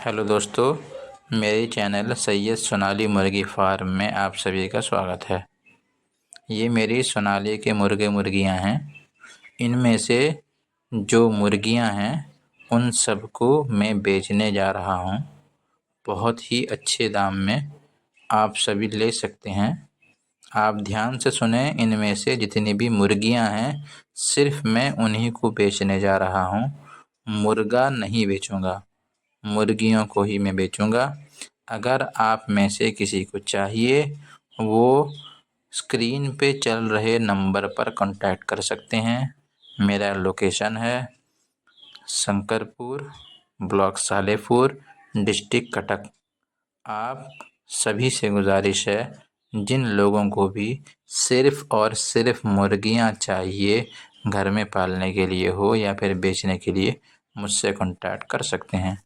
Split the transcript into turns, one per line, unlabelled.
Hello दोस्तों, मेरे channel Syed Sonali मुर्गी फार्म में आप सभी का स्वागत है। ये मेरी सोनाली के मुर्गियाँ हैं। इनमें से जो मुर्गियाँ हैं उन सबको मैं बेचने जा रहा हूँ। बहुत ही अच्छे दाम में आप सभी ले सकते हैं। आप ध्यान से सुने, इनमें से जितनी भी मुर्गियाँ हैं सिर्फ मैं उन्हीं को बेचने जा रहा हूँ। मुर्गा नहीं बेचूँगा, मुर्गियों को ही मैं बेचूँगा। अगर आप में से किसी को चाहिए, वो स्क्रीन पे चल रहे नंबर पर कांटेक्ट कर सकते हैं। मेरा लोकेशन है शंकरपुर, ब्लॉक सालेपुर, डिस्ट्रिक्ट कटक। आप सभी से गुजारिश है, जिन लोगों को भी सिर्फ़ और सिर्फ़ मुर्गियाँ चाहिए, घर में पालने के लिए हो या फिर बेचने के लिए, मुझसे कांटेक्ट कर सकते हैं।